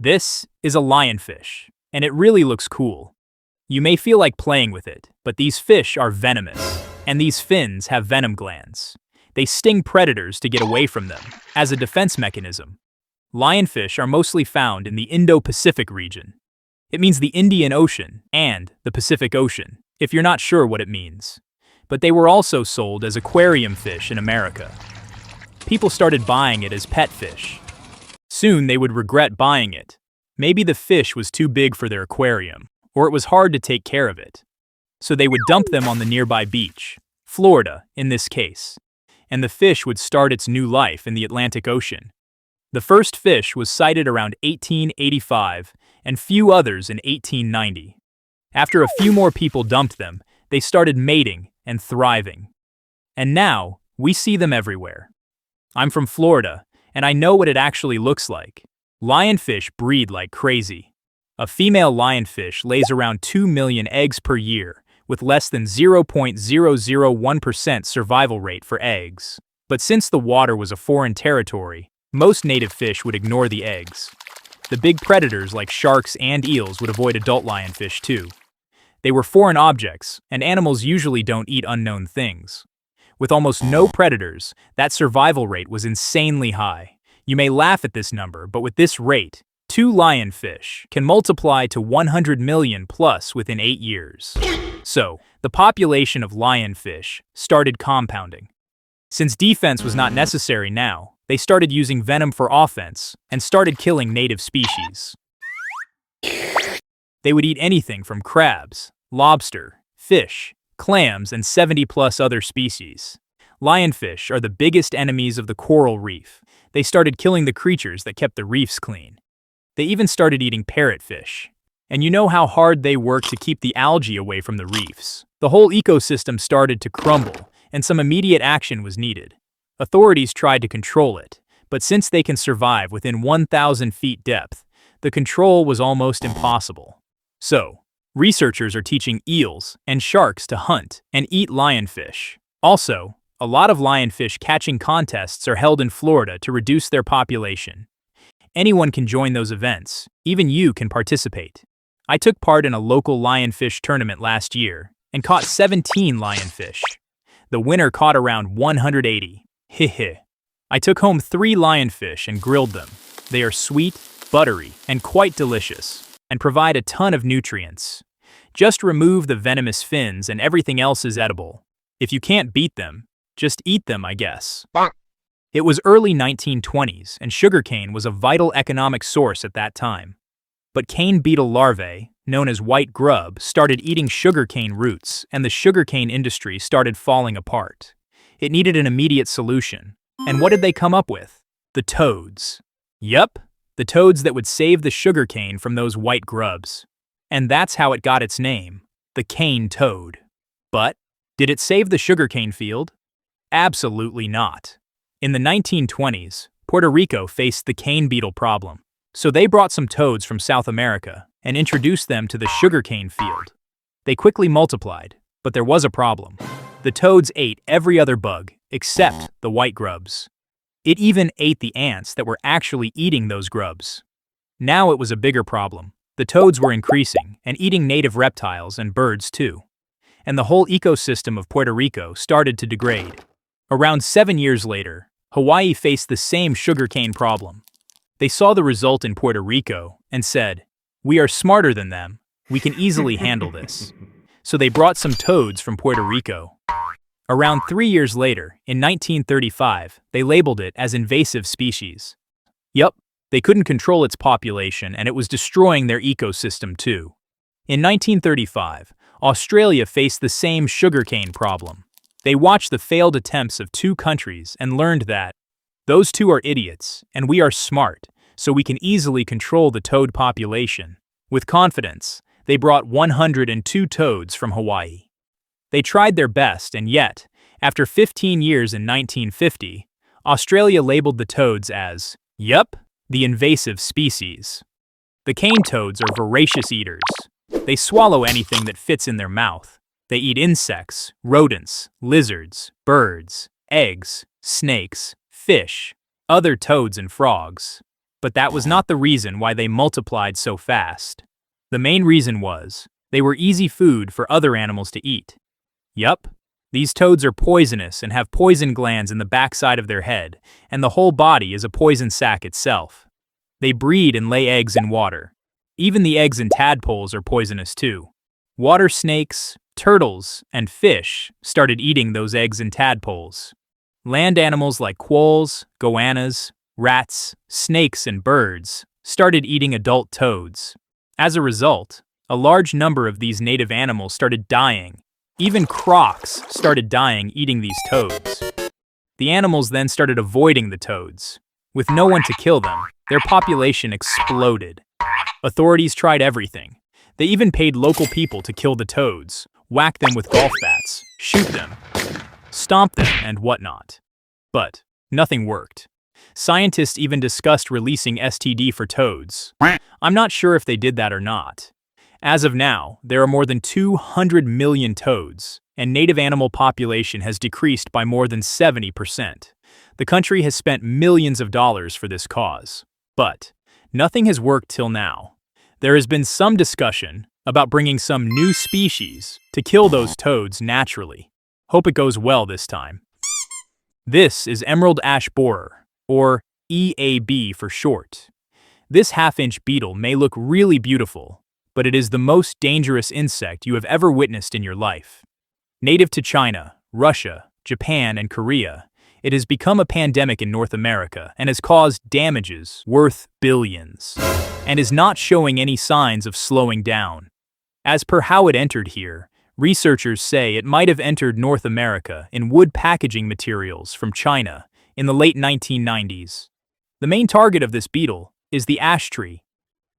This is a lionfish, and it really looks cool. You may feel like playing with it, but these fish are venomous, and these fins have venom glands. They sting predators to get away from them, as a defense mechanism. Lionfish are mostly found in the Indo-Pacific region. It means the Indian Ocean and the Pacific Ocean, if you're not sure what it means. But they were also sold as aquarium fish in America. People started buying it as pet fish. Soon they would regret buying it. Maybe the fish was too big for their aquarium, or it was hard to take care of it. So they would dump them on the nearby beach, Florida in this case, and the fish would start its new life in the Atlantic Ocean. The first fish was sighted around 1885 and few others in 1890. After a few more people dumped them, they started mating and thriving. And now, we see them everywhere. I'm from Florida, and I know what it actually looks like. Lionfish breed like crazy. A female lionfish lays around 2 million eggs per year, with less than 0.001% survival rate for eggs. But since the water was a foreign territory, most native fish would ignore the eggs. The big predators like sharks and eels would avoid adult lionfish too. They were foreign objects, and animals usually don't eat unknown things. With almost no predators, that survival rate was insanely high. You may laugh at this number, but with this rate, 2 lionfish can multiply to 100 million plus within 8 years. So, the population of lionfish started compounding. Since defense was not necessary now, they started using venom for offense and started killing native species. They would eat anything from crabs, lobster, fish, clams, and 70+ other species. Lionfish are the biggest enemies of the coral reef. They started killing the creatures that kept the reefs clean. They even started eating parrotfish. And you know how hard they work to keep the algae away from the reefs. The whole ecosystem started to crumble, and some immediate action was needed. Authorities tried to control it, but since they can survive within 1,000 feet depth, the control was almost impossible. So, researchers are teaching eels and sharks to hunt and eat lionfish. Also, a lot of lionfish catching contests are held in Florida to reduce their population. Anyone can join those events, even you can participate. I took part in a local lionfish tournament last year and caught 17 lionfish. The winner caught around 180. Heh. I took home 3 lionfish and grilled them. They are sweet, buttery, and quite delicious, and provide a ton of nutrients. Just remove the venomous fins and everything else is edible. If you can't beat them, just eat them, I guess. It was early 1920s, and sugarcane was a vital economic source at that time. But cane beetle larvae, known as white grub, started eating sugarcane roots, and the sugarcane industry started falling apart. It needed an immediate solution. And what did they come up with? The toads. Yup, the toads that would save the sugarcane from those white grubs. And that's how it got its name, the cane toad. But, did it save the sugarcane field? Absolutely not. In the 1920s, Puerto Rico faced the cane beetle problem, so they brought some toads from South America and introduced them to the sugarcane field. They quickly multiplied, but there was a problem. The toads ate every other bug except the white grubs. It even ate the ants that were actually eating those grubs. Now it was a bigger problem. The toads were increasing and eating native reptiles and birds too. And the whole ecosystem of Puerto Rico started to degrade. Around 7 years later, Hawaii faced the same sugarcane problem. They saw the result in Puerto Rico and said, "We are smarter than them. We can easily handle this." So they brought some toads from Puerto Rico. Around 3 years later, in 1935, they labeled it as invasive species. Yup, they couldn't control its population and it was destroying their ecosystem too. In 1935, Australia faced the same sugarcane problem. They watched the failed attempts of 2 countries and learned that those 2 are idiots and we are smart, so we can easily control the toad population. With confidence, they brought 102 toads from Hawaii. They tried their best, and yet, after 15 years in 1950, Australia labeled the toads as, yup, the invasive species. The cane toads are voracious eaters. They swallow anything that fits in their mouth. They eat insects, rodents, lizards, birds, eggs, snakes, fish, other toads and frogs. But that was not the reason why they multiplied so fast. The main reason was, they were easy food for other animals to eat. Yup, these toads are poisonous and have poison glands in the backside of their head, and the whole body is a poison sac itself. They breed and lay eggs in water. Even the eggs in tadpoles are poisonous too. Water snakes, turtles, and fish started eating those eggs and tadpoles. Land animals like quolls, goannas, rats, snakes, and birds started eating adult toads. As a result, a large number of these native animals started dying. Even crocs started dying eating these toads. The animals then started avoiding the toads. With no one to kill them, their population exploded. Authorities tried everything. They even paid local people to kill the toads, whack them with golf bats, shoot them, stomp them, and whatnot. But nothing worked. Scientists even discussed releasing STD for toads. I'm not sure if they did that or not. As of now, there are more than 200 million toads, and native animal population has decreased by more than 70%. The country has spent millions of dollars for this cause. But nothing has worked till now. There has been some discussion about bringing some new species to kill those toads naturally. Hope it goes well this time. This is emerald ash borer, or EAB for short. This half-inch beetle may look really beautiful, but it is the most dangerous insect you have ever witnessed in your life. Native to China, Russia, Japan, and Korea, it has become a pandemic in North America and has caused damages worth billions, and is not showing any signs of slowing down. As per how it entered here, researchers say it might have entered North America in wood packaging materials from China in the late 1990s. The main target of this beetle is the ash tree.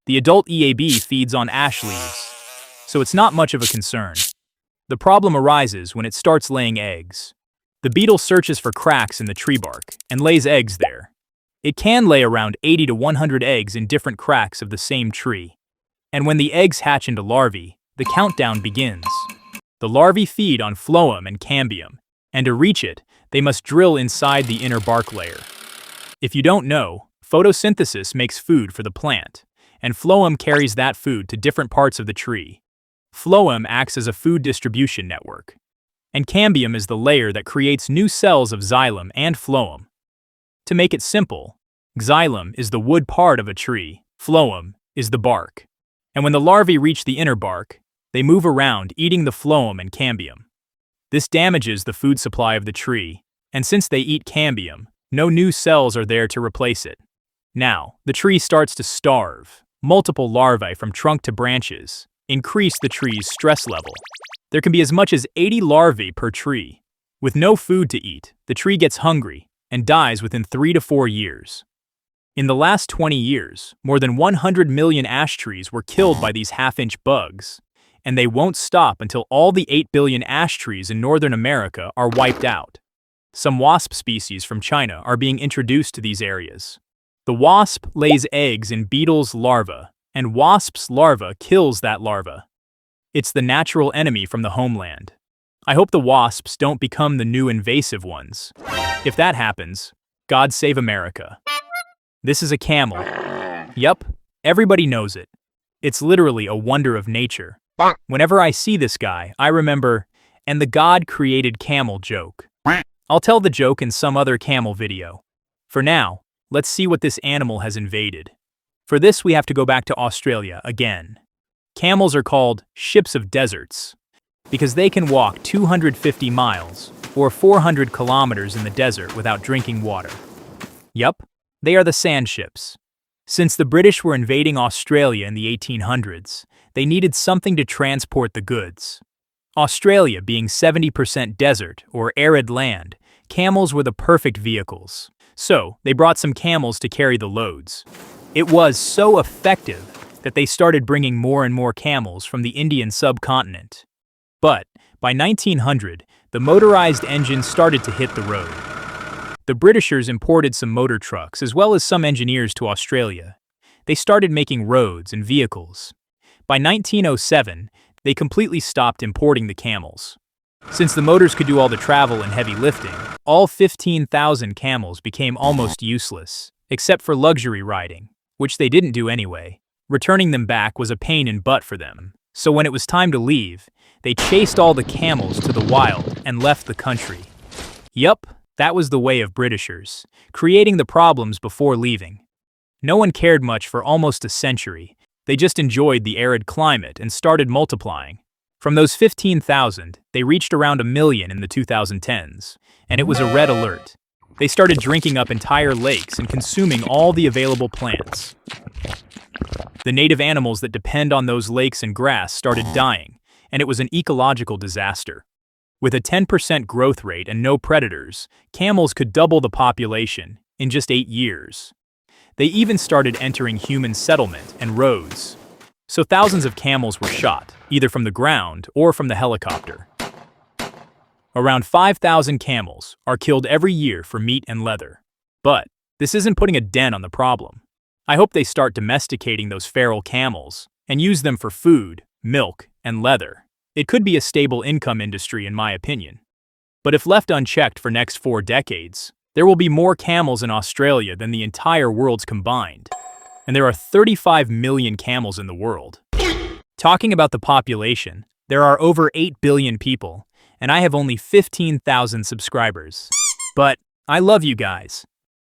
The adult EAB feeds on ash leaves, so it's not much of a concern. The problem arises when it starts laying eggs. The beetle searches for cracks in the tree bark and lays eggs there. It can lay around 80 to 100 eggs in different cracks of the same tree. And when the eggs hatch into larvae, the countdown begins. The larvae feed on phloem and cambium, and to reach it, they must drill inside the inner bark layer. If you don't know, photosynthesis makes food for the plant, and phloem carries that food to different parts of the tree. Phloem acts as a food distribution network, and cambium is the layer that creates new cells of xylem and phloem. To make it simple, xylem is the wood part of a tree, phloem is the bark. And when the larvae reach the inner bark, they move around eating the phloem and cambium. This damages the food supply of the tree, and since they eat cambium, no new cells are there to replace it. Now, the tree starts to starve. Multiple larvae from trunk to branches increase the tree's stress level. There can be as much as 80 larvae per tree. With no food to eat, the tree gets hungry and dies within 3 to 4 years. In the last 20 years, more than 100 million ash trees were killed by these half-inch bugs, and they won't stop until all the 8 billion ash trees in Northern America are wiped out. Some wasp species from China are being introduced to these areas. The wasp lays eggs in beetles' larvae, and wasp's larva kills that larva. It's the natural enemy from the homeland. I hope the wasps don't become the new invasive ones. If that happens, God save America. This is a camel. Yup, everybody knows it. It's literally a wonder of nature. Whenever I see this guy, I remember, and the God created camel joke. I'll tell the joke in some other camel video. For now, let's see what this animal has invaded. For this, we have to go back to Australia again. Camels are called ships of deserts because they can walk 250 miles or 400 kilometers in the desert without drinking water. Yup, they are the sand ships. Since the British were invading Australia in the 1800s, they needed something to transport the goods. Australia being 70% desert or arid land, camels were the perfect vehicles. So, they brought some camels to carry the loads. It was so effective that they started bringing more and more camels from the Indian subcontinent. But, by 1900, the motorized engine started to hit the road. The Britishers imported some motor trucks as well as some engineers to Australia. They started making roads and vehicles. By 1907, they completely stopped importing the camels. Since the motors could do all the travel and heavy lifting, all 15,000 camels became almost useless, except for luxury riding. which they didn't do anyway. Returning them back was a pain in butt for them. So when it was time to leave, they chased all the camels to the wild and left the country. Yup, that was the way of Britishers, creating the problems before leaving. No one cared much for almost a century. They just enjoyed the arid climate and started multiplying. From those 15,000, they reached around 1 million in the 2010s, and it was a red alert. They started drinking up entire lakes and consuming all the available plants. The native animals that depend on those lakes and grass started dying, and it was an ecological disaster. With a 10% growth rate and no predators, camels could double the population in just 8 years. They even started entering human settlement and roads. So thousands of camels were shot, either from the ground or from the helicopter. Around 5,000 camels are killed every year for meat and leather. But this isn't putting a dent on the problem. I hope they start domesticating those feral camels and use them for food, milk, and leather. It could be a stable income industry in my opinion. But if left unchecked for next 4 decades, there will be more camels in Australia than the entire world's combined. And there are 35 million camels in the world. Talking about the population, there are over 8 billion people, and I have only 15,000 subscribers. But I love you guys.